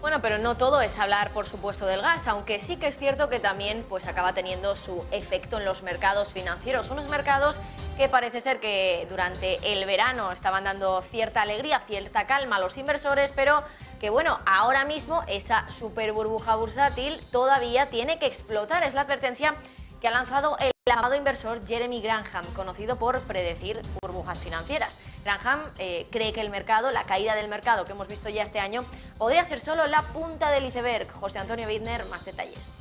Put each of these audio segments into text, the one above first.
Bueno, pero no todo es hablar, por supuesto, del gas, aunque sí que es cierto que también pues, acaba teniendo su efecto en los mercados financieros. Unos mercados que parece ser que durante el verano estaban dando cierta alegría, cierta calma a los inversores, pero que bueno, ahora mismo esa super burbuja bursátil todavía tiene que explotar. Es la advertencia que ha lanzado el amado inversor Jeremy Grantham, conocido por predecir burbujas financieras. Grantham cree que el mercado, la caída del mercado que hemos visto ya este año, podría ser solo la punta del iceberg. José Antonio Bittner, más detalles.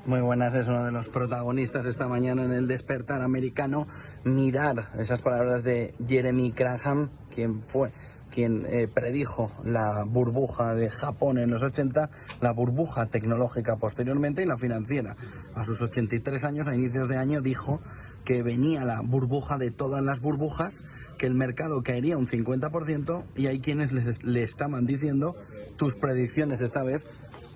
Muy buenas, es uno de los protagonistas esta mañana en el despertar americano. Mirar esas palabras de Jeremy Grantham, quien predijo la burbuja de Japón en los 80, la burbuja tecnológica posteriormente y la financiera. A sus 83 años, a inicios de año, dijo que venía la burbuja de todas las burbujas, que el mercado caería un 50%, y hay quienes le estaban diciendo: tus predicciones esta vez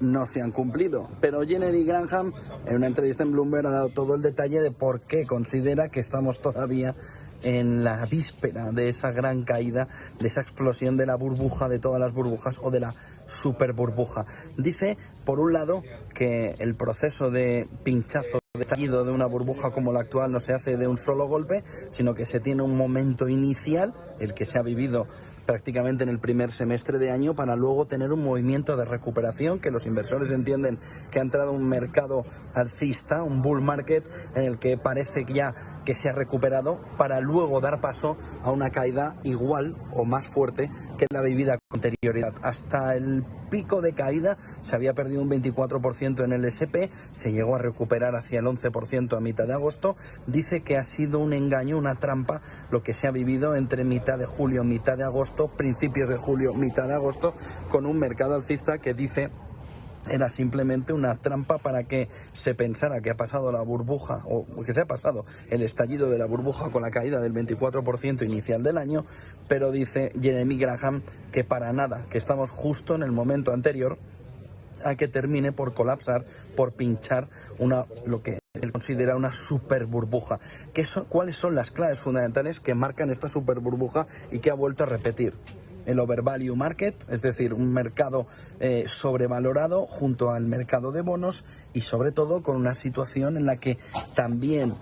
no se han cumplido. Pero Jeremy Grantham, en una entrevista en Bloomberg, ha dado todo el detalle de por qué considera que estamos todavía en la víspera de esa gran caída, de esa explosión de la burbuja de todas las burbujas o de la super burbuja. Dice, por un lado, que el proceso de pinchazo, de estallido de una burbuja como la actual no se hace de un solo golpe, sino que se tiene un momento inicial, el que se ha vivido prácticamente en el primer semestre de año, para luego tener un movimiento de recuperación, que los inversores entienden que ha entrado un mercado alcista, un bull market, en el que parece ya que se ha recuperado, para luego dar paso a una caída igual o más fuerte que la vivida con anterioridad. Hasta el pico de caída se había perdido un 24% en el S&P, se llegó a recuperar hacia el 11% a mitad de agosto. Dice que ha sido un engaño, una trampa, lo que se ha vivido entre mitad de julio, mitad de agosto, principios de julio, mitad de agosto, con un mercado alcista que dice era simplemente una trampa para que se pensara que ha pasado la burbuja, o que se ha pasado el estallido de la burbuja con la caída del 24% inicial del año. Pero dice Jeremy Grantham que para nada, que estamos justo en el momento anterior a que termine por colapsar, por pinchar lo que él considera una super burbuja. ¿Cuáles son las claves fundamentales que marcan esta super burbuja y que ha vuelto a repetir? El overvalue market, es decir, un mercado sobrevalorado junto al mercado de bonos, y sobre todo con una situación en la que también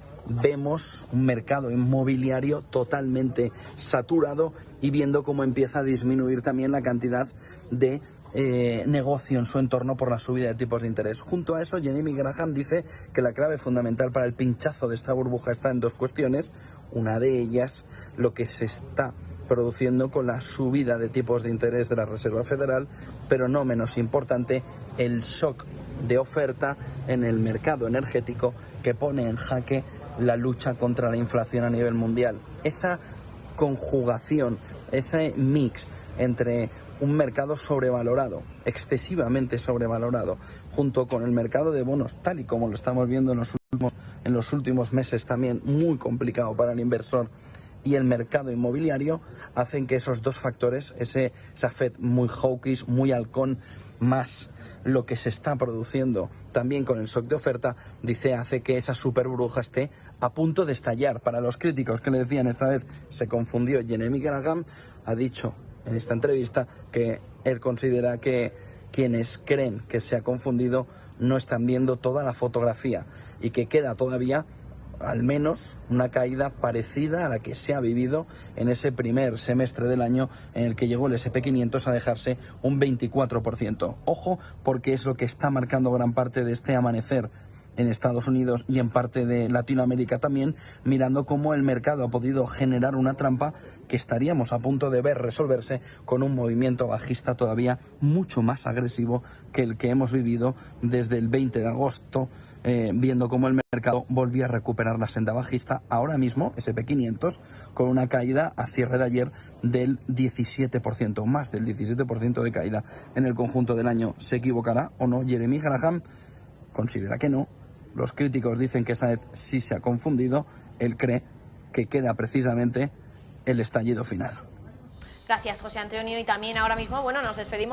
vemos un mercado inmobiliario totalmente saturado y viendo cómo empieza a disminuir también la cantidad de negocio en su entorno por la subida de tipos de interés. Junto a eso, Jeremy Grantham dice que la clave fundamental para el pinchazo de esta burbuja está en dos cuestiones. Una de ellas, lo que se está produciendo con la subida de tipos de interés de la Reserva Federal, pero no menos importante, el shock de oferta en el mercado energético que pone en jaque la lucha contra la inflación a nivel mundial. Esa conjugación, ese mix entre un mercado sobrevalorado, excesivamente sobrevalorado, junto con el mercado de bonos, tal y como lo estamos viendo en los últimos meses, también muy complicado para el inversor, y el mercado inmobiliario, hacen que esos dos factores, esa Fed muy hawkish, muy halcón, más lo que se está produciendo también con el shock de oferta, dice, hace que esa super burbuja esté a punto de estallar. Para los críticos que le decían esta vez se confundió, Jeremy Grantham ha dicho en esta entrevista que él considera que quienes creen que se ha confundido no están viendo toda la fotografía y que queda todavía al menos una caída parecida a la que se ha vivido en ese primer semestre del año, en el que llegó el S&P 500 a dejarse un 24%. Ojo, porque es lo que está marcando gran parte de este amanecer en Estados Unidos y en parte de Latinoamérica también, mirando cómo el mercado ha podido generar una trampa que estaríamos a punto de ver resolverse con un movimiento bajista todavía mucho más agresivo que el que hemos vivido desde el 20 de agosto, viendo cómo el mercado volvía a recuperar la senda bajista. Ahora mismo, S&P 500, con una caída a cierre de ayer del 17%, más del 17% de caída en el conjunto del año. ¿Se equivocará o no Jeremy Grantham? Considera que no. Los críticos dicen que esta vez sí se ha confundido. Él cree que queda precisamente el estallido final. Gracias, José Antonio. Y también ahora mismo, bueno, nos despedimos.